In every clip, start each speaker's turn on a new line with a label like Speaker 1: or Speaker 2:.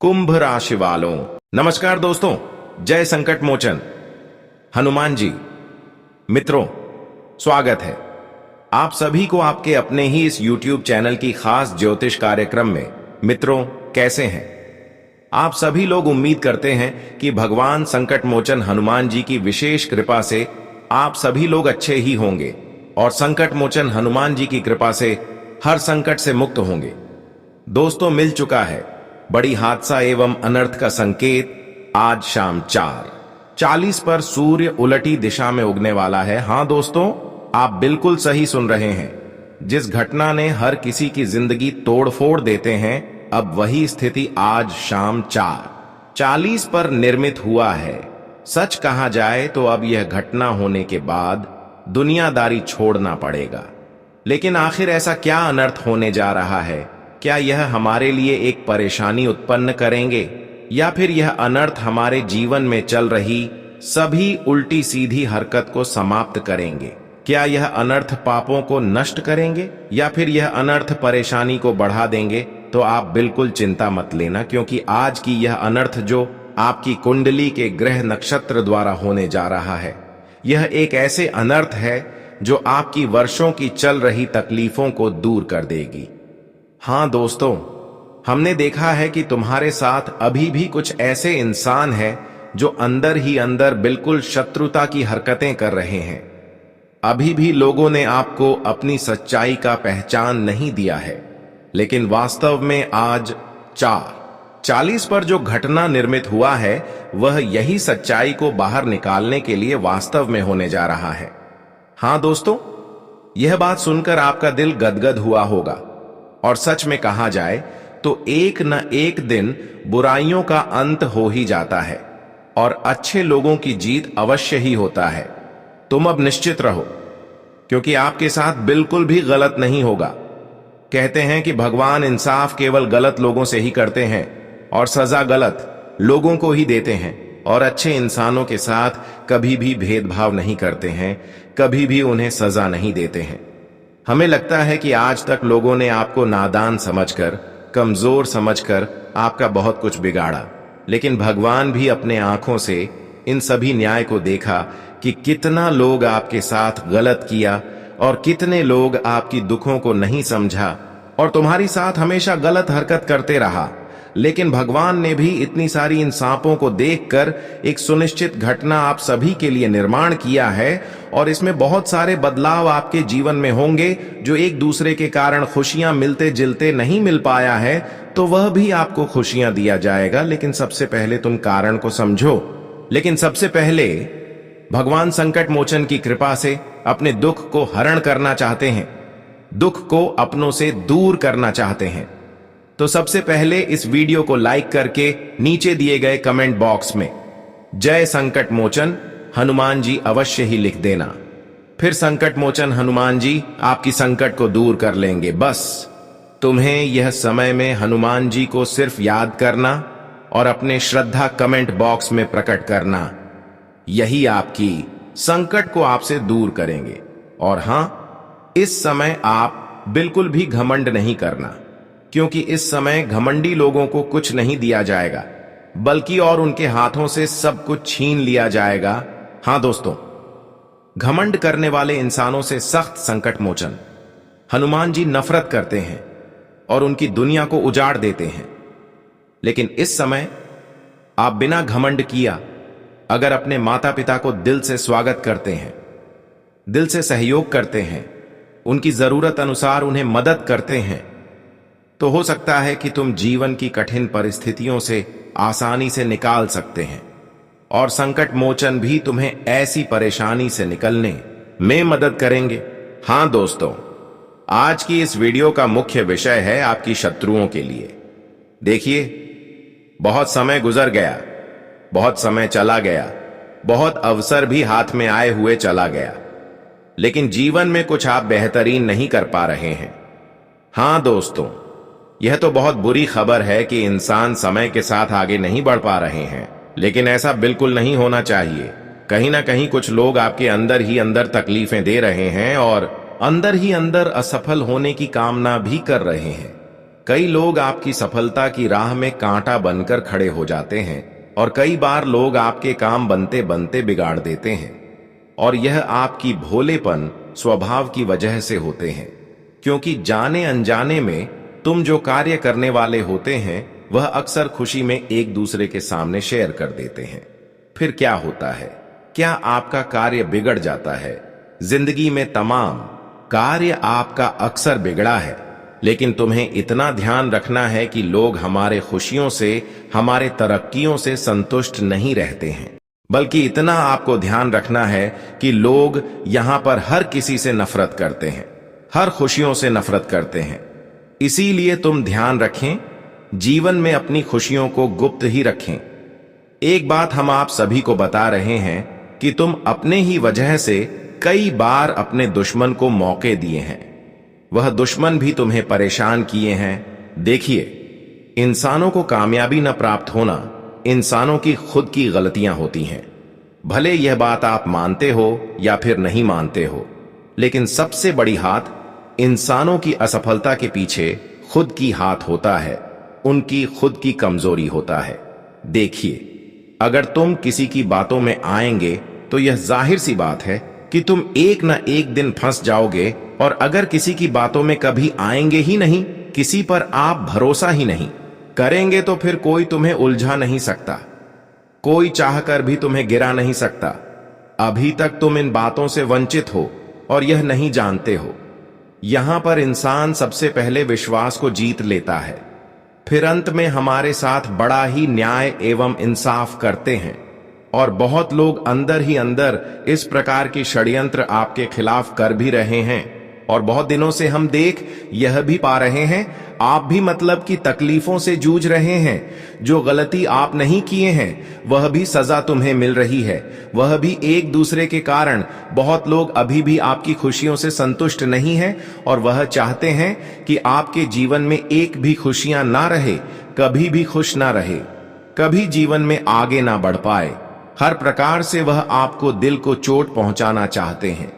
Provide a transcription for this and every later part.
Speaker 1: कुंभ राशि वालों, नमस्कार दोस्तों। जय संकट मोचन हनुमान जी। मित्रों, स्वागत है आप सभी को आपके अपने ही इस YouTube चैनल की खास ज्योतिष कार्यक्रम में। मित्रों, कैसे हैं आप सभी लोग? उम्मीद करते हैं कि भगवान संकट मोचन हनुमान जी की विशेष कृपा से आप सभी लोग अच्छे ही होंगे और संकट मोचन हनुमान जी की कृपा से हर संकट से मुक्त होंगे। दोस्तों, मिल चुका है बड़ी हादसा एवं अनर्थ का संकेत। आज शाम 4:40 पर सूर्य उलटी दिशा में उगने वाला है। हां दोस्तों, आप बिल्कुल सही सुन रहे हैं। जिस घटना ने हर किसी की जिंदगी तोड़-फोड़ देते हैं, अब वही स्थिति आज शाम 4:40 पर निर्मित हुआ है। सच कहा जाए तो अब यह घटना होने के बाद दुनियादारी छोड़ना पड़ेगा। लेकिन आखिर ऐसा क्या अनर्थ होने जा रहा है? क्या यह हमारे लिए एक परेशानी उत्पन्न करेंगे या फिर यह अनर्थ हमारे जीवन में चल रही सभी उल्टी सीधी हरकत को समाप्त करेंगे? क्या यह अनर्थ पापों को नष्ट करेंगे या फिर यह अनर्थ परेशानी को बढ़ा देंगे? तो आप बिल्कुल चिंता मत लेना, क्योंकि आज की यह अनर्थ जो आपकी कुंडली के ग्रह नक्षत्र द्वारा होने जा रहा है, यह एक ऐसे अनर्थ है जो आपकी वर्षों की चल रही तकलीफों को दूर कर देगी। हां दोस्तों, हमने देखा है कि तुम्हारे साथ अभी भी कुछ ऐसे इंसान हैं जो अंदर ही अंदर बिल्कुल शत्रुता की हरकतें कर रहे हैं। अभी भी लोगों ने आपको अपनी सच्चाई का पहचान नहीं दिया है, लेकिन वास्तव में आज 4:40 पर जो घटना निर्मित हुआ है, वह यही सच्चाई को बाहर निकालने के लिए वास्तव में होने जा रहा है। हां दोस्तों, यह बात सुनकर आपका दिल गदगद हुआ होगा। और सच में कहा जाए तो एक न एक दिन बुराइयों का अंत हो ही जाता है और अच्छे लोगों की जीत अवश्य ही होता है। तुम अब निश्चित रहो, क्योंकि आपके साथ बिल्कुल भी गलत नहीं होगा। कहते हैं कि भगवान इंसाफ केवल गलत लोगों से ही करते हैं और सजा गलत लोगों को ही देते हैं, और अच्छे इंसानों के साथ कभी भी भेदभाव नहीं करते हैं, कभी भी उन्हें सजा नहीं देते हैं। हमें लगता है कि आज तक लोगों ने आपको नादान समझकर, कमजोर समझकर आपका बहुत कुछ बिगाड़ा, लेकिन भगवान भी अपने आंखों से इन सभी न्याय को देखा कि कितना लोग आपके साथ गलत किया और कितने लोग आपकी दुखों को नहीं समझा और तुम्हारी साथ हमेशा गलत हरकत करते रहा। लेकिन भगवान ने भी इतनी सारी इन सांपों को देखकर एक सुनिश्चित घटना आप सभी के लिए निर्माण किया है, और इसमें बहुत सारे बदलाव आपके जीवन में होंगे। जो एक दूसरे के कारण खुशियां मिलते जिलते नहीं मिल पाया है, तो वह भी आपको खुशियां दिया जाएगा। लेकिन सबसे पहले तुम कारण को समझो। लेकिन सबसे पहले भगवान संकट मोचन की कृपा से अपने दुख को हरण करना चाहते हैं, दुख को अपनों से दूर करना चाहते हैं, तो सबसे पहले इस वीडियो को लाइक करके नीचे दिए गए कमेंट बॉक्स में जय संकट मोचन हनुमान जी अवश्य ही लिख देना। फिर संकट मोचन हनुमान जी आपकी संकट को दूर कर लेंगे। बस तुम्हें यह समय में हनुमान जी को सिर्फ याद करना और अपने श्रद्धा कमेंट बॉक्स में प्रकट करना, यही आपकी संकट को आपसे दूर करेंगे। और हां, इस समय आप बिल्कुल भी घमंड नहीं करना, क्योंकि इस समय घमंडी लोगों को कुछ नहीं दिया जाएगा, बल्कि और उनके हाथों से सब कुछ छीन लिया जाएगा। हां दोस्तों, घमंड करने वाले इंसानों से सख्त संकट मोचन हनुमान जी नफरत करते हैं और उनकी दुनिया को उजाड़ देते हैं। लेकिन इस समय आप बिना घमंड किया अगर अपने माता पिता को दिल से स्वागत करते हैं, दिल से सहयोग करते हैं, उनकी जरूरत अनुसार उन्हें मदद करते हैं, तो हो सकता है कि तुम जीवन की कठिन परिस्थितियों से आसानी से निकाल सकते हैं, और संकट मोचन भी तुम्हें ऐसी परेशानी से निकलने में मदद करेंगे। हां दोस्तों, आज की इस वीडियो का मुख्य विषय है आपकी शत्रुओं के लिए। देखिए, बहुत समय गुजर गया, बहुत समय चला गया, बहुत अवसर भी हाथ में आए हुए चला गया, लेकिन जीवन में कुछ आप बेहतरीन नहीं कर पा रहे हैं। हां दोस्तों, यह तो बहुत बुरी खबर है कि इंसान समय के साथ आगे नहीं बढ़ पा रहे हैं, लेकिन ऐसा बिल्कुल नहीं होना चाहिए। कहीं ना कहीं कुछ लोग आपके अंदर ही अंदर तकलीफें दे रहे हैं और अंदर ही अंदर असफल होने की कामना भी कर रहे हैं। कई लोग आपकी सफलता की राह में कांटा बनकर खड़े हो जाते हैं और कई बार लोग आपके काम बनते बनते बिगाड़ देते हैं। और यह आपकी भोलेपन स्वभाव की वजह से होते हैं, क्योंकि जाने अनजाने में तुम जो कार्य करने वाले होते हैं वह अक्सर खुशी में एक दूसरे के सामने शेयर कर देते हैं। फिर क्या होता है? क्या आपका कार्य बिगड़ जाता है? जिंदगी में तमाम कार्य आपका अक्सर बिगड़ा है, लेकिन तुम्हें इतना ध्यान रखना है कि लोग हमारे खुशियों से, हमारे तरक्कियों से संतुष्ट नहीं रहते हैं, बल्कि इतना आपको ध्यान रखना है कि लोग यहां पर हर किसी से नफरत करते हैं, हर खुशियों से नफरत करते हैं। इसीलिए तुम ध्यान रखें, जीवन में अपनी खुशियों को गुप्त ही रखें। एक बात हम आप सभी को बता रहे हैं कि तुम अपने ही वजह से कई बार अपने दुश्मन को मौके दिए हैं। वह दुश्मन भी तुम्हें परेशान किए हैं। देखिए, इंसानों को कामयाबी न प्राप्त होना इंसानों की खुद की गलतियां होती हैं। भले यह बात आप मानते हो या फिर नहीं मानते हो, लेकिन सबसे बड़ी हाथ इंसानों की असफलता के पीछे खुद की हाथ होता है, उनकी खुद की कमजोरी होता है। देखिए, अगर तुम किसी की बातों में आएंगे तो यह जाहिर सी बात है कि तुम एक न एक दिन फंस जाओगे। और अगर किसी की बातों में कभी आएंगे ही नहीं, किसी पर आप भरोसा ही नहीं करेंगे, तो फिर कोई तुम्हें उलझा नहीं सकता, कोई चाहकर भी तुम्हें गिरा नहीं सकता। अभी तक तुम इन बातों से वंचित हो और यह नहीं जानते हो। यहां पर इंसान सबसे पहले विश्वास को जीत लेता है, फिर अंत में हमारे साथ बड़ा ही न्याय एवं इंसाफ करते हैं। और बहुत लोग अंदर ही अंदर इस प्रकार की षड्यंत्र आपके खिलाफ कर भी रहे हैं। और बहुत दिनों से हम देख यह भी पा रहे हैं, आप भी मतलब की तकलीफों से जूझ रहे हैं। जो गलती आप नहीं किए हैं वह भी सजा तुम्हें मिल रही है, वह भी एक दूसरे के कारण। बहुत लोग अभी भी आपकी खुशियों से संतुष्ट नहीं हैं और वह चाहते हैं कि आपके जीवन में एक भी खुशियां ना रहे, कभी भी खुश ना रहे, कभी जीवन में आगे ना बढ़ पाए। हर प्रकार से वह आपको दिल को चोट पहुंचाना चाहते हैं।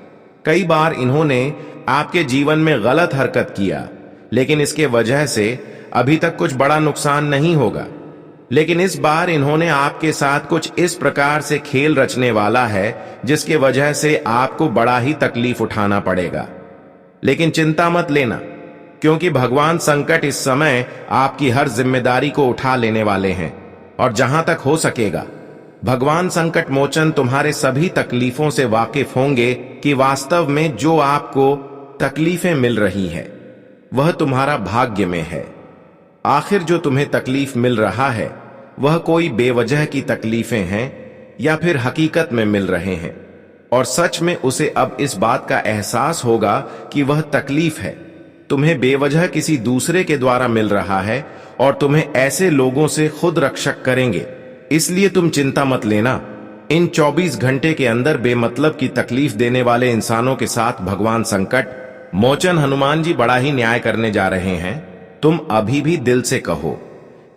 Speaker 1: कई बार इन्होंने आपके जीवन में गलत हरकत किया, लेकिन इसके वजह से अभी तक कुछ बड़ा नुकसान नहीं होगा। लेकिन इस बार इन्होंने आपके साथ कुछ इस प्रकार से खेल रचने वाला है जिसके वजह से आपको बड़ा ही तकलीफ उठाना पड़ेगा। लेकिन चिंता मत लेना, क्योंकि भगवान संकट इस समय आपकी हर जिम्मेदारी को उठा लेने वाले हैं। और जहां तक हो सकेगा भगवान संकट मोचन तुम्हारे सभी तकलीफों से वाकिफ होंगे कि वास्तव में जो आपको तकलीफें मिल रही हैं वह तुम्हारा भाग्य में है। आखिर जो तुम्हें तकलीफ मिल रहा है वह कोई बेवजह की तकलीफें हैं या फिर हकीकत में मिल रहे हैं। और सच में उसे अब इस बात का एहसास होगा कि वह तकलीफ है तुम्हें बेवजह किसी दूसरे के द्वारा मिल रहा है और तुम्हें ऐसे लोगों से खुद रक्षक करेंगे। इसलिए तुम चिंता मत लेना। इन 24 घंटे के अंदर बेमतलब की तकलीफ देने वाले इंसानों के साथ भगवान संकट मोचन हनुमान जी बड़ा ही न्याय करने जा रहे हैं। तुम अभी भी दिल से कहो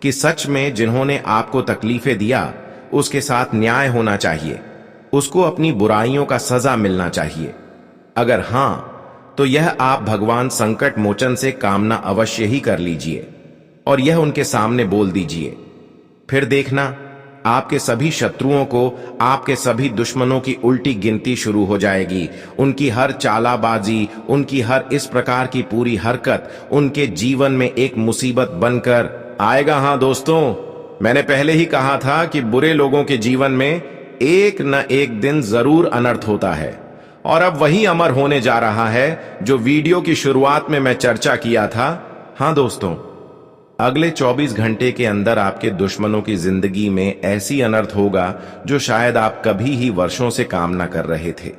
Speaker 1: कि सच में जिन्होंने आपको तकलीफें दिया उसके साथ न्याय होना चाहिए, उसको अपनी बुराइयों का सजा मिलना चाहिए। अगर हां, तो यह आप भगवान संकट मोचन से कामना अवश्य ही कर लीजिए और यह उनके सामने बोल दीजिए। फिर देखना, आपके सभी शत्रुओं को, आपके सभी दुश्मनों की उल्टी गिनती शुरू हो जाएगी। उनकी हर चालाबाजी, उनकी हर इस प्रकार की पूरी हरकत उनके जीवन में एक मुसीबत बनकर आएगा। हां दोस्तों, मैंने पहले ही कहा था कि बुरे लोगों के जीवन में एक न एक दिन जरूर अनर्थ होता है, और अब वही अमर होने जा रहा है जो वीडियो की शुरुआत में मैं चर्चा किया था। हां दोस्तों, अगले 24 घंटे के अंदर आपके दुश्मनों की जिंदगी में ऐसी अनर्थ होगा जो शायद आप कभी ही वर्षों से कामना कर रहे थे।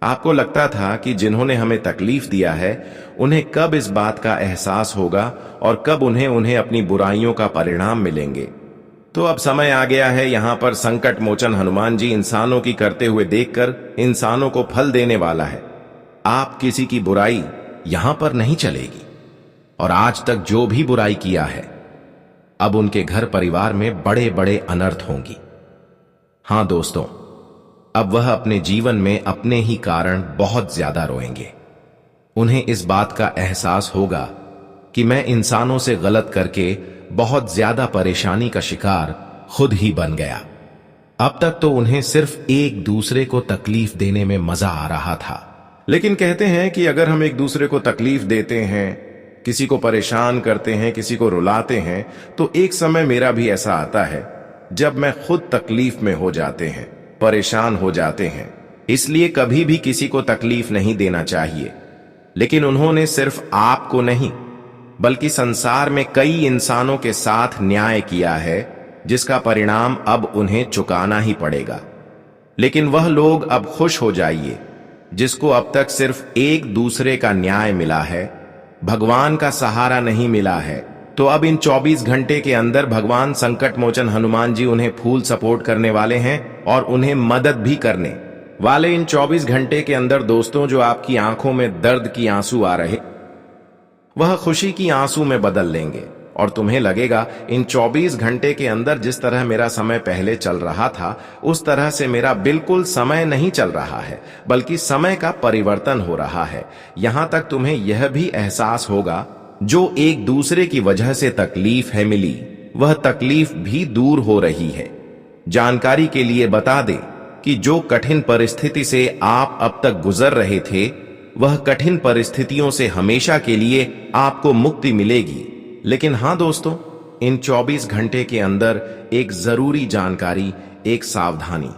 Speaker 1: आपको लगता था कि जिन्होंने हमें तकलीफ दिया है उन्हें कब इस बात का एहसास होगा और कब उन्हें अपनी बुराइयों का परिणाम मिलेंगे। तो अब समय आ गया है, यहां पर संकट मोचन हनुमान जी इंसानों की करते हुए देखकर इंसानों को फल देने वाला है। आप किसी की बुराई यहां पर नहीं चलेगी। और आज तक जो भी बुराई किया है अब उनके घर परिवार में बड़े बड़े अनर्थ होंगी। हां दोस्तों, अब वह अपने जीवन में अपने ही कारण बहुत ज्यादा रोएंगे। उन्हें इस बात का एहसास होगा कि मैं इंसानों से गलत करके बहुत ज्यादा परेशानी का शिकार खुद ही बन गया। अब तक तो उन्हें सिर्फ एक दूसरे को तकलीफ देने में मजा आ रहा था, लेकिन कहते हैं कि अगर हम एक दूसरे को तकलीफ देते हैं, किसी को परेशान करते हैं, किसी को रुलाते हैं, तो एक समय मेरा भी ऐसा आता है जब मैं खुद तकलीफ में हो जाते हैं, परेशान हो जाते हैं। इसलिए कभी भी किसी को तकलीफ नहीं देना चाहिए। लेकिन उन्होंने सिर्फ आपको नहीं बल्कि संसार में कई इंसानों के साथ न्याय किया है, जिसका परिणाम अब उन्हें चुकाना ही पड़ेगा। लेकिन वह लोग अब खुश हो जाइए जिसको अब तक सिर्फ एक दूसरे का न्याय मिला है, भगवान का सहारा नहीं मिला है। तो अब इन 24 घंटे के अंदर भगवान संकट मोचन हनुमान जी उन्हें फुल सपोर्ट करने वाले हैं और उन्हें मदद भी करने वाले। इन 24 घंटे के अंदर दोस्तों, जो आपकी आंखों में दर्द की आंसू आ रहे, वह खुशी की आंसू में बदल लेंगे और तुम्हें लगेगा इन 24 घंटे के अंदर जिस तरह मेरा समय पहले चल रहा था, उस तरह से मेरा बिल्कुल समय नहीं चल रहा है, बल्कि समय का परिवर्तन हो रहा है। यहां तक तुम्हें यह भी एहसास होगा जो एक दूसरे की वजह से तकलीफ है मिली, वह तकलीफ भी दूर हो रही है। जानकारी के लिए बता दें कि जो कठिन परिस्थिति से आप अब तक गुजर रहे थे, वह कठिन परिस्थितियों से हमेशा के लिए आपको मुक्ति मिलेगी। लेकिन हां दोस्तों, इन 24 घंटे के अंदर एक जरूरी जानकारी, एक सावधानी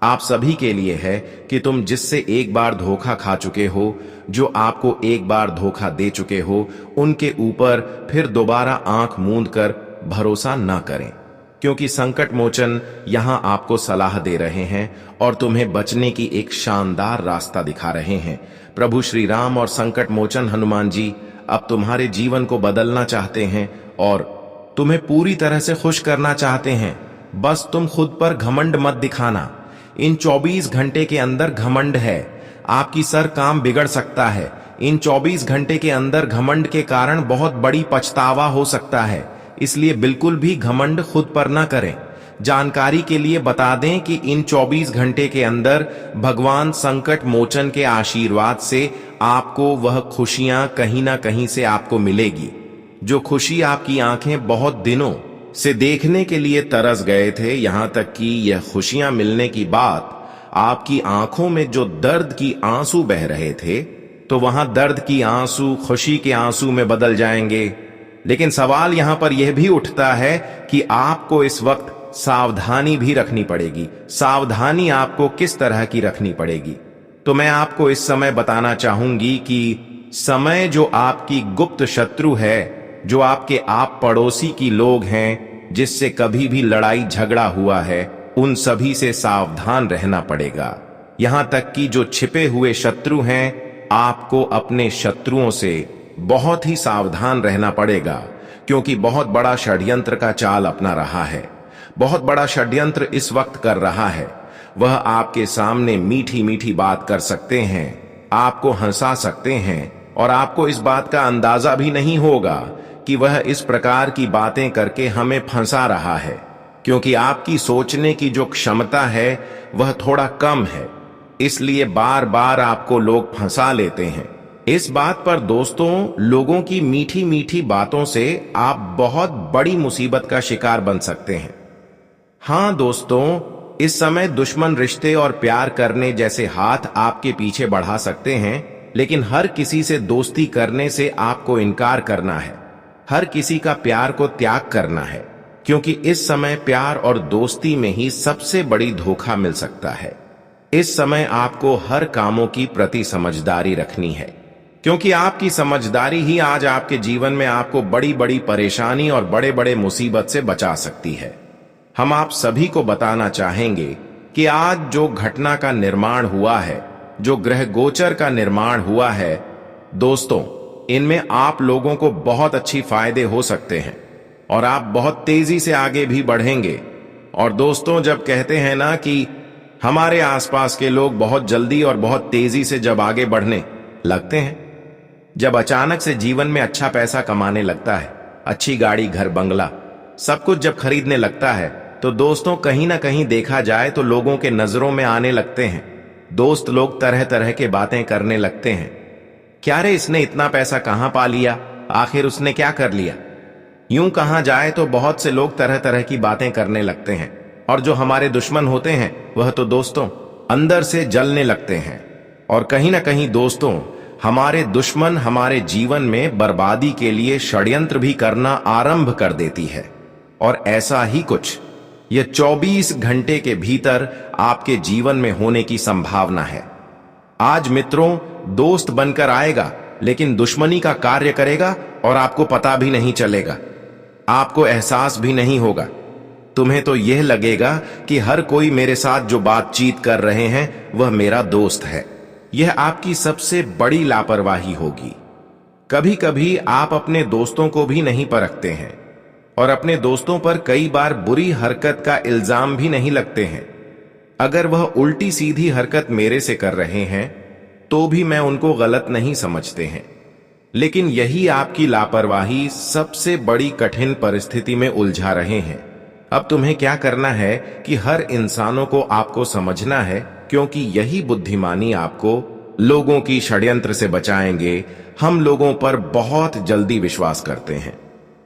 Speaker 1: आप सभी के लिए है कि तुम जिससे एक बार धोखा खा चुके हो, जो आपको एक बार धोखा दे चुके हो, उनके ऊपर फिर दोबारा आंख मूंद कर भरोसा न करें, क्योंकि संकट मोचन यहां आपको सलाह दे रहे हैं और तुम्हें बचने की एक शानदार रास्ता दिखा रहे हैं। प्रभु श्री राम और संकट मोचन हनुमान जी अब तुम्हारे जीवन को बदलना चाहते हैं और तुम्हें पूरी तरह से खुश करना चाहते हैं। बस तुम खुद पर घमंड मत दिखाना। इन 24 घंटे के अंदर घमंड है, आपकी सर काम बिगड़ सकता है। इन 24 घंटे के अंदर घमंड के कारण बहुत बड़ी पछतावा हो सकता है, इसलिए बिल्कुल भी घमंड खुद पर ना करें। जानकारी के लिए बता दें कि इन 24 घंटे के अंदर भगवान संकट मोचन के आशीर्वाद से आपको वह खुशियां कहीं ना कहीं से आपको मिलेगी, जो खुशी आपकी आंखें बहुत दिनों से देखने के लिए तरस गए थे। यहां तक कि यह खुशियां मिलने की बात, आपकी आंखों में जो दर्द की आंसू बह रहे थे, तो वहां दर्द की आंसू खुशी के आंसू में बदल जाएंगे। लेकिन सवाल यहां पर यह भी उठता है कि आपको इस वक्त सावधानी भी रखनी पड़ेगी। सावधानी आपको किस तरह की रखनी पड़ेगी? तो मैं आपको इस समय बताना चाहूंगी कि समय जो आपकी गुप्त शत्रु है, जो आपके आप पड़ोसी की लोग हैं, जिससे कभी भी लड़ाई झगड़ा हुआ है, उन सभी से सावधान रहना पड़ेगा। यहां तक कि जो छिपे हुए शत्रु हैं, आपको अपने शत्रुओं से बहुत ही सावधान रहना पड़ेगा, क्योंकि बहुत बड़ा षड्यंत्र का चाल अपना रहा है। बहुत बड़ा षड्यंत्र इस वक्त कर रहा है। वह आपके सामने मीठी मीठी बात कर सकते हैं, आपको हंसा सकते हैं, और आपको इस बात का अंदाजा भी नहीं होगा कि वह इस प्रकार की बातें करके हमें फंसा रहा है, क्योंकि आपकी सोचने की जो क्षमता है वह थोड़ा कम है। इसलिए बार बार आपको लोग फंसा लेते हैं। इस बात पर दोस्तों, लोगों की मीठी मीठी बातों से आप बहुत बड़ी मुसीबत का शिकार बन सकते हैं। हां दोस्तों, इस समय दुश्मन रिश्ते और प्यार करने जैसे हाथ आपके पीछे बढ़ा सकते हैं, लेकिन हर किसी से दोस्ती करने से आपको इनकार करना है। हर किसी का प्यार को त्याग करना है, क्योंकि इस समय प्यार और दोस्ती में ही सबसे बड़ी धोखा मिल सकता है। इस समय आपको हर कामों की प्रति समझदारी रखनी है, क्योंकि आपकी समझदारी ही आज आपके जीवन में आपको बड़ी बड़ी परेशानी और बड़े बड़े मुसीबत से बचा सकती है। हम आप सभी को बताना चाहेंगे कि आज जो घटना का निर्माण हुआ है, जो ग्रह गोचर का निर्माण हुआ है, दोस्तों, इनमें आप लोगों को बहुत अच्छी फायदे हो सकते हैं और आप बहुत तेजी से आगे भी बढ़ेंगे। और दोस्तों, जब कहते हैं ना कि हमारे आसपास के लोग बहुत जल्दी और बहुत तेजी से जब आगे बढ़ने लगते हैं, जब अचानक से जीवन में अच्छा पैसा कमाने लगता है, अच्छी गाड़ी, घर, बंगला, सब कुछ जब खरीदने लगता है, तो दोस्तों कहीं ना कहीं देखा जाए तो लोगों के नजरों में आने लगते हैं। दोस्त लोग तरह तरह के बातें करने लगते हैं। क्या रे, इसने इतना पैसा कहां पा लिया? आखिर उसने क्या कर लिया। यूं कहा जाए तो बहुत से लोग तरह तरह की बातें करने लगते हैं, और जो हमारे दुश्मन होते हैं वह तो दोस्तों अंदर से जलने लगते हैं। और कहीं ना कहीं दोस्तों, हमारे दुश्मन हमारे जीवन में बर्बादी के लिए षड्यंत्र भी करना आरंभ कर देती है। और ऐसा ही कुछ यह 24 घंटे के भीतर आपके जीवन में होने की संभावना है। आज मित्रों दोस्त बनकर आएगा, लेकिन दुश्मनी का कार्य करेगा और आपको पता भी नहीं चलेगा, आपको एहसास भी नहीं होगा। तुम्हें तो यह लगेगा कि हर कोई मेरे साथ जो बातचीत कर रहे हैं वह मेरा दोस्त है। यह आपकी सबसे बड़ी लापरवाही होगी। कभी कभी आप अपने दोस्तों को भी नहीं परखते हैं, और अपने दोस्तों पर कई बार बुरी हरकत का इल्जाम भी नहीं लगते हैं। अगर वह उल्टी सीधी हरकत मेरे से कर रहे हैं तो भी मैं उनको गलत नहीं समझते हैं, लेकिन यही आपकी लापरवाही सबसे बड़ी कठिन परिस्थिति में उलझा रहे हैं। अब तुम्हें क्या करना है कि हर इंसानों को आपको समझना है, क्योंकि यही बुद्धिमानी आपको लोगों की षड्यंत्र से बचाएंगे। हम लोगों पर बहुत जल्दी विश्वास करते हैं,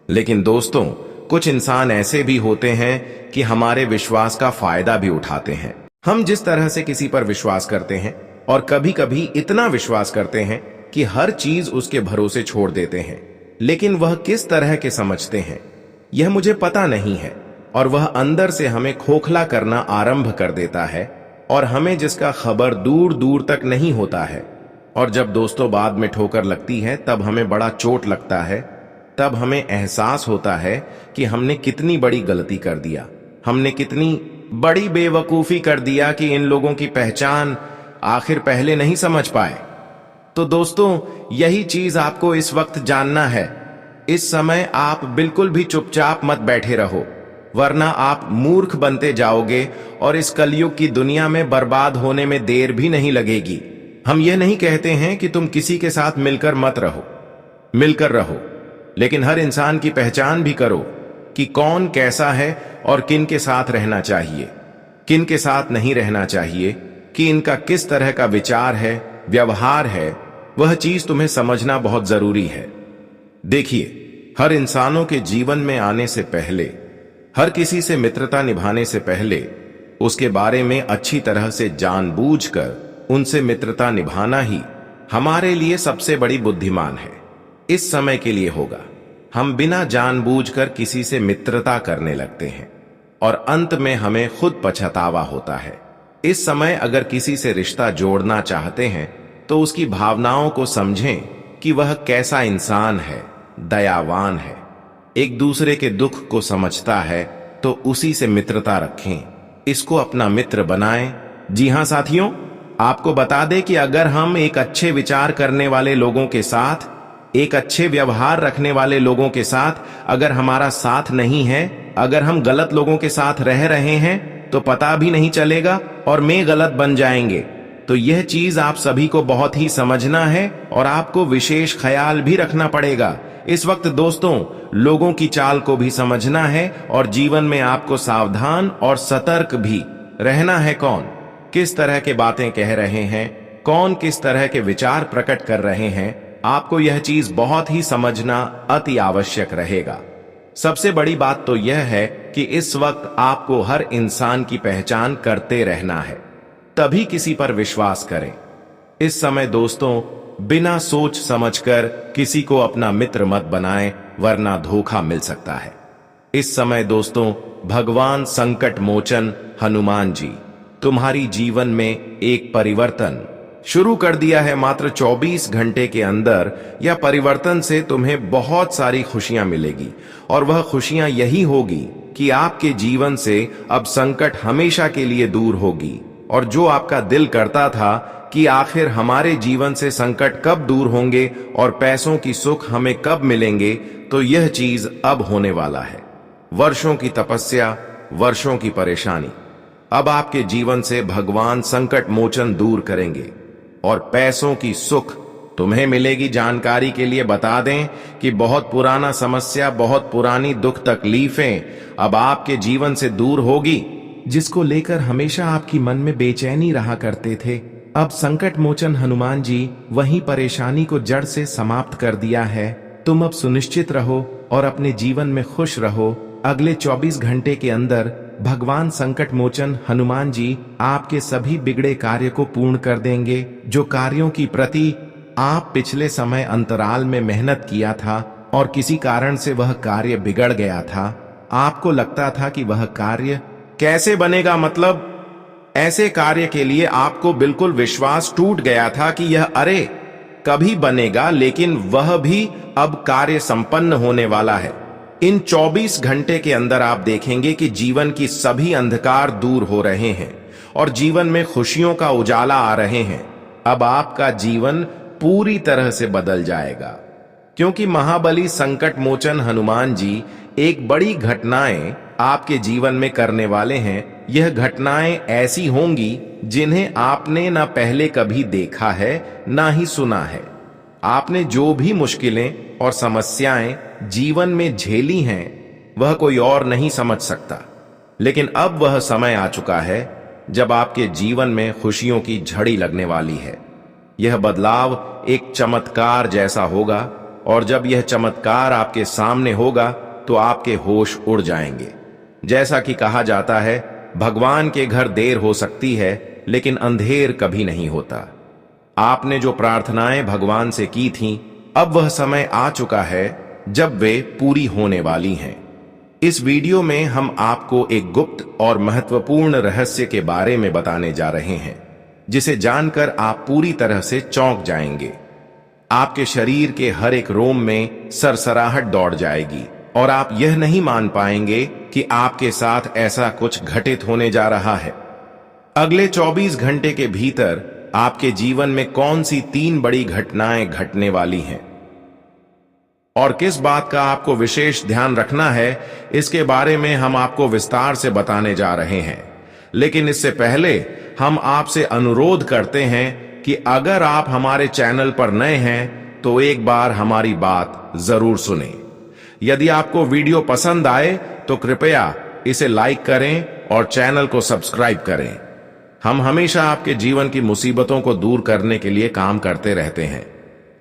Speaker 1: लेकिन दोस्तों कुछ इंसान ऐसे भी होते हैं कि हमारे विश्वास का फायदा भी उठाते हैं। हम जिस तरह से किसी पर विश्वास करते हैं, और कभी कभी इतना विश्वास करते हैं कि हर चीज उसके भरोसे छोड़ देते हैं, लेकिन वह किस तरह के समझते हैं यह मुझे पता नहीं है, और वह अंदर से हमें खोखला करना आरंभ कर देता है, और हमें जिसका खबर दूर दूर तक नहीं होता है। और जब दोस्तों बाद में ठोकर लगती है तब हमें बड़ा चोट लगता है। तब हमें एहसास होता है कि हमने कितनी बड़ी गलती कर दिया, हमने कितनी बड़ी बेवकूफी कर दिया कि इन लोगों की पहचान आखिर पहले नहीं समझ पाए। तो दोस्तों यही चीज आपको इस वक्त जानना है। इस समय आप बिल्कुल भी चुपचाप मत बैठे रहो, वरना आप मूर्ख बनते जाओगे और इस कलयुग की दुनिया में बर्बाद होने में देर भी नहीं लगेगी। हम यह नहीं कहते हैं कि तुम किसी के साथ मिलकर मत रहो, मिलकर रहो, लेकिन हर इंसान की पहचान भी करो कि कौन कैसा है और किन के साथ रहना चाहिए, किन के साथ नहीं रहना चाहिए, कि इनका किस तरह का विचार है, व्यवहार है। वह चीज तुम्हें समझना बहुत जरूरी है। देखिए, हर इंसानों के जीवन में आने से पहले, हर किसी से मित्रता निभाने से पहले उसके बारे में अच्छी तरह से जानबूझकर उनसे मित्रता निभाना ही हमारे लिए सबसे बड़ी बुद्धिमान है। इस समय के लिए होगा, हम बिना जानबूझकर किसी से मित्रता करने लगते हैं और अंत में हमें खुद पछतावा होता है। इस समय अगर किसी से रिश्ता जोड़ना चाहते हैं तो उसकी भावनाओं को समझें कि वह कैसा इंसान है, दयावान है, एक दूसरे के दुख को समझता है, तो उसी से मित्रता रखें, इसको अपना मित्र बनाएं। जी हां साथियों, आपको बता दें कि अगर हम एक अच्छे विचार करने वाले लोगों के साथ, एक अच्छे व्यवहार रखने वाले लोगों के साथ अगर हमारा साथ नहीं है, अगर हम गलत लोगों के साथ रह रहे हैं तो पता भी नहीं चलेगा और मैं गलत बन जाएंगे। तो यह चीज आप सभी को बहुत ही समझना है और आपको विशेष ख्याल भी रखना पड़ेगा। इस वक्त दोस्तों लोगों की चाल को भी समझना है और जीवन में आपको सावधान और सतर्क भी रहना है। कौन किस तरह के बातें कह रहे हैं, कौन किस तरह के विचार प्रकट कर रहे हैं, आपको यह चीज बहुत ही समझना अति आवश्यक रहेगा। सबसे बड़ी बात तो यह है कि इस वक्त आपको हर इंसान की पहचान करते रहना है, तभी किसी पर विश्वास करें। इस समय दोस्तों बिना सोच समझकर किसी को अपना मित्र मत बनाएं, वरना धोखा मिल सकता है। इस समय दोस्तों भगवान संकट मोचन हनुमान जी तुम्हारी जीवन में एक परिवर्तन शुरू कर दिया है। मात्र 24 घंटे के अंदर यह परिवर्तन से तुम्हें बहुत सारी खुशियां मिलेगी, और वह खुशियां यही होगी कि आपके जीवन से अब संकट हमेशा के लिए दूर होगी। और जो आपका दिल करता था कि आखिर हमारे जीवन से संकट कब दूर होंगे और पैसों की सुख हमें कब मिलेंगे, तो यह चीज अब होने वाला है। वर्षों की तपस्या, वर्षों की परेशानी, अब आपके जीवन से भगवान संकट मोचन दूर करेंगे और पैसों की सुख तुम्हें मिलेगी। जानकारी के लिए बता दें कि बहुत पुराना समस्या, बहुत पुरानी दुख तकलीफें अब आपके जीवन से दूर होगी, जिसको लेकर हमेशा आपकी मन में बेचैनी रहा करते थे। अब संकट मोचन हनुमान जी वही परेशानी को जड़ से समाप्त कर दिया है। तुम अब सुनिश्चित रहो और अपने जीवन में खुश रहो। अगले 24 घंटे के अंदर भगवान संकट मोचन हनुमान जी आपके सभी बिगड़े कार्य को पूर्ण कर देंगे। जो कार्यों की प्रति आप पिछले समय अंतराल में मेहनत किया था और किसी कारण से वह कार्य बिगड़ गया था, आपको लगता था कि वह कार्य कैसे बनेगा, मतलब ऐसे कार्य के लिए आपको बिल्कुल विश्वास टूट गया था कि यह अरे कभी बनेगा, लेकिन वह भी अब कार्य संपन्न होने वाला है। इन 24 घंटे के अंदर आप देखेंगे कि जीवन की सभी अंधकार दूर हो रहे हैं और जीवन में खुशियों का उजाला आ रहे हैं। अब आपका जीवन पूरी तरह से बदल जाएगा, क्योंकि महाबली संकट मोचन हनुमान जी एक बड़ी घटनाएं आपके जीवन में करने वाले हैं। यह घटनाएं ऐसी होंगी जिन्हें आपने ना पहले कभी देखा है ना ही सुना है। आपने जो भी मुश्किलें और समस्याएं जीवन में झेली हैं, वह कोई और नहीं समझ सकता। लेकिन अब वह समय आ चुका है जब आपके जीवन में खुशियों की झड़ी लगने वाली है। यह बदलाव एक चमत्कार जैसा होगा और जब यह चमत्कार आपके सामने होगा तो आपके होश उड़ जाएंगे। जैसा कि कहा जाता है, भगवान के घर देर हो सकती है लेकिन अंधेर कभी नहीं होता। आपने जो प्रार्थनाएं भगवान से की थीं, अब वह समय आ चुका है जब वे पूरी होने वाली हैं। इस वीडियो में हम आपको एक गुप्त और महत्वपूर्ण रहस्य के बारे में बताने जा रहे हैं, जिसे जानकर आप पूरी तरह से चौंक जाएंगे। आपके शरीर के हर एक रोम में सरसराहट दौड़ जाएगी और आप यह नहीं मान पाएंगे कि आपके साथ ऐसा कुछ घटित होने जा रहा है। अगले 24 घंटे के भीतर आपके जीवन में कौन सी 3 बड़ी घटनाएं घटने वाली हैं और किस बात का आपको विशेष ध्यान रखना है, इसके बारे में हम आपको विस्तार से बताने जा रहे हैं। लेकिन इससे पहले हम आपसे अनुरोध करते हैं कि अगर आप हमारे चैनल पर नए हैं तो एक बार हमारी बात जरूर सुनें। यदि आपको वीडियो पसंद आए तो कृपया इसे लाइक करें और चैनल को सब्सक्राइब करें। हम हमेशा आपके जीवन की मुसीबतों को दूर करने के लिए काम करते रहते हैं।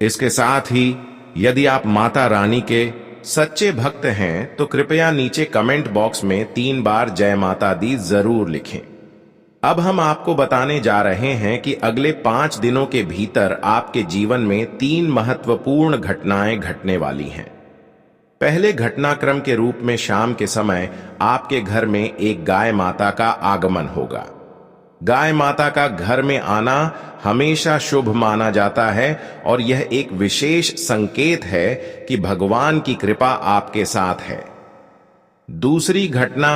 Speaker 1: इसके साथ ही यदि आप माता रानी के सच्चे भक्त हैं तो कृपया नीचे कमेंट बॉक्स में 3 बार जय माता दी जरूर लिखें। अब हम आपको बताने जा रहे हैं कि अगले 5 दिनों के भीतर आपके जीवन में 3 महत्वपूर्ण घटनाएं घटने वाली हैं। पहले घटनाक्रम के रूप में शाम के समय आपके घर में एक गाय माता का आगमन होगा। गाय माता का घर में आना हमेशा शुभ माना जाता है और यह एक विशेष संकेत है कि भगवान की कृपा आपके साथ है। दूसरी घटना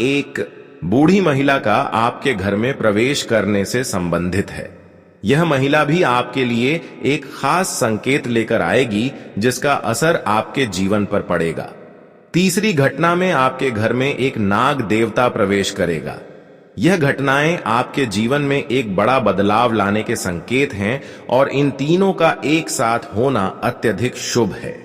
Speaker 1: एक बूढ़ी महिला का आपके घर में प्रवेश करने से संबंधित है। यह महिला भी आपके लिए एक खास संकेत लेकर आएगी जिसका असर आपके जीवन पर पड़ेगा। तीसरी घटना में आपके घर में एक नाग देवता प्रवेश करेगा। यह घटनाएं आपके जीवन में एक बड़ा बदलाव लाने के संकेत हैं और इन तीनों का एक साथ होना अत्यधिक शुभ है।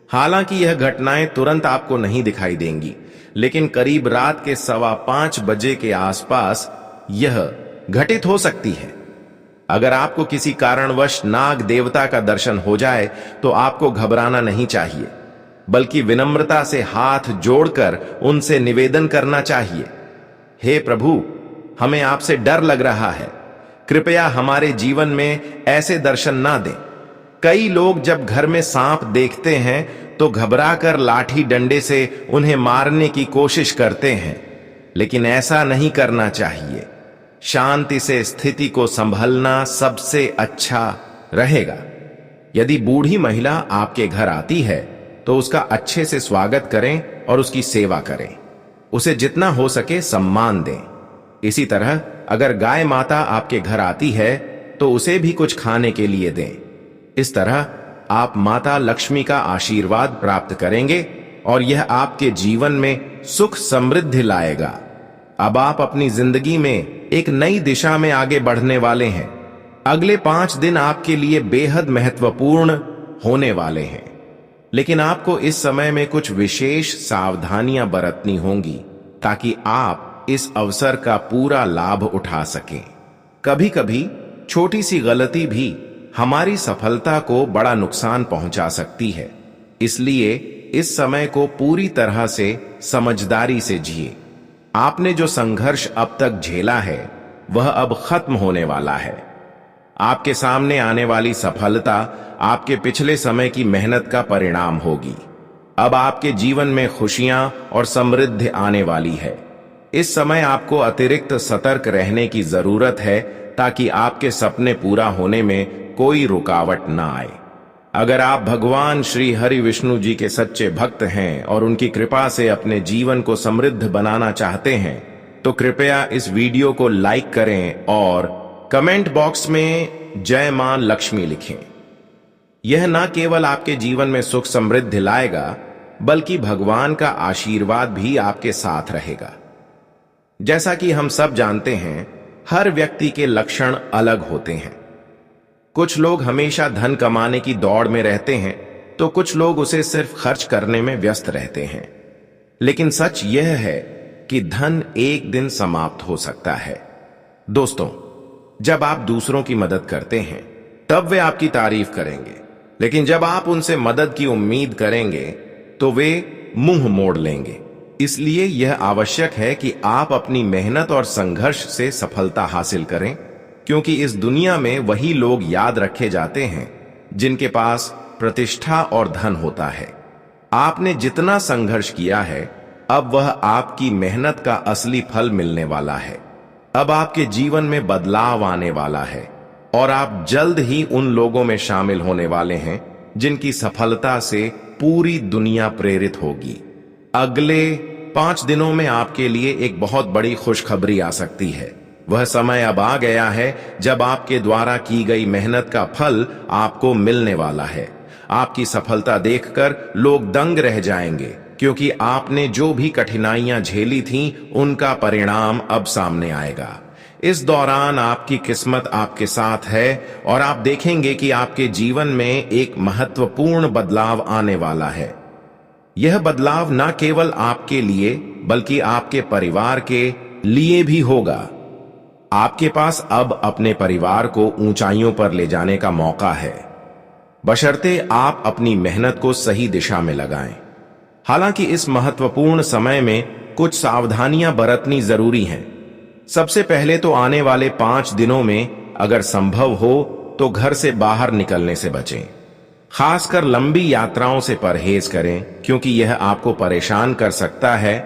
Speaker 1: हालांकि यह घटनाएं तुरंत आपको नहीं दिखाई देंगी, लेकिन करीब रात के 5:15 बजे के आसपास यह घटित हो सकती है। अगर आपको किसी कारणवश नाग देवता का दर्शन हो जाए तो आपको घबराना नहीं चाहिए, बल्कि विनम्रता से हाथ जोड़कर उनसे निवेदन करना चाहिए, हे प्रभु, हमें आपसे डर लग रहा है, कृपया हमारे जीवन में ऐसे दर्शन ना दें। कई लोग जब घर में सांप देखते हैं तो घबराकर लाठी डंडे से उन्हें मारने की कोशिश करते हैं, लेकिन ऐसा नहीं करना चाहिए। शांति से स्थिति को संभलना सबसे अच्छा रहेगा। यदि बूढ़ी महिला आपके घर आती है तो उसका अच्छे से स्वागत करें और उसकी सेवा करें। उसे जितना हो सके सम्मान दें। इसी तरह अगर गाय माता आपके घर आती है तो उसे भी कुछ खाने के लिए दें। इस तरह आप माता लक्ष्मी का आशीर्वाद प्राप्त करेंगे और यह आपके जीवन में सुख समृद्धि लाएगा। अब आप अपनी जिंदगी में एक नई दिशा में आगे बढ़ने वाले हैं। अगले 5 दिन आपके लिए बेहद महत्वपूर्ण होने वाले हैं, लेकिन आपको इस समय में कुछ विशेष सावधानियां बरतनी होंगी ताकि आप इस अवसर का पूरा लाभ उठा सकें। कभी कभी छोटी सी गलती भी हमारी सफलता को बड़ा नुकसान पहुंचा सकती है, इसलिए इस समय को पूरी तरह से समझदारी से जिए। आपने जो संघर्ष अब तक झेला है वह अब खत्म होने वाला है। आपके सामने आने वाली सफलता आपके पिछले समय की मेहनत का परिणाम होगी। अब आपके जीवन में खुशियां और समृद्धि आने वाली है। इस समय आपको अतिरिक्त सतर्क रहने की जरूरत है ताकि आपके सपने पूरा होने में कोई रुकावट ना आए। अगर आप भगवान श्री हरि विष्णु जी के सच्चे भक्त हैं और उनकी कृपा से अपने जीवन को समृद्ध बनाना चाहते हैं तो कृपया इस वीडियो को लाइक करें और कमेंट बॉक्स में जय मां लक्ष्मी लिखें। यह न केवल आपके जीवन में सुख समृद्धि लाएगा बल्कि भगवान का आशीर्वाद भी आपके साथ रहेगा। जैसा कि हम सब जानते हैं, हर व्यक्ति के लक्षण अलग होते हैं। कुछ लोग हमेशा धन कमाने की दौड़ में रहते हैं तो कुछ लोग उसे सिर्फ खर्च करने में व्यस्त रहते हैं। लेकिन सच यह है कि धन एक दिन समाप्त हो सकता है। दोस्तों, जब आप दूसरों की मदद करते हैं तब वे आपकी तारीफ करेंगे, लेकिन जब आप उनसे मदद की उम्मीद करेंगे तो वे मुंह मोड़ लेंगे। इसलिए यह आवश्यक है कि आप अपनी मेहनत और संघर्ष से सफलता हासिल करें, क्योंकि इस दुनिया में वही लोग याद रखे जाते हैं जिनके पास प्रतिष्ठा और धन होता है। आपने जितना संघर्ष किया है, अब वह आपकी मेहनत का असली फल मिलने वाला है। अब आपके जीवन में बदलाव आने वाला है और आप जल्द ही उन लोगों में शामिल होने वाले हैं जिनकी सफलता से पूरी दुनिया प्रेरित होगी। अगले 5 दिनों में आपके लिए एक बहुत बड़ी खुशखबरी आ सकती है। वह समय अब आ गया है जब आपके द्वारा की गई मेहनत का फल आपको मिलने वाला है। आपकी सफलता देखकर लोग दंग रह जाएंगे, क्योंकि आपने जो भी कठिनाइयां झेली थीं, उनका परिणाम अब सामने आएगा। इस दौरान आपकी किस्मत आपके साथ है और आप देखेंगे कि आपके जीवन में एक महत्वपूर्ण बदलाव आने वाला है। यह बदलाव न केवल आपके लिए बल्कि आपके परिवार के लिए भी होगा। आपके पास अब अपने परिवार को ऊंचाइयों पर ले जाने का मौका है, बशर्ते आप अपनी मेहनत को सही दिशा में लगाएं। हालांकि इस महत्वपूर्ण समय में कुछ सावधानियां बरतनी जरूरी हैं। सबसे पहले तो आने वाले 5 दिनों में अगर संभव हो तो घर से बाहर निकलने से बचें। खासकर लंबी यात्राओं से परहेज करें, क्योंकि यह आपको परेशान कर सकता है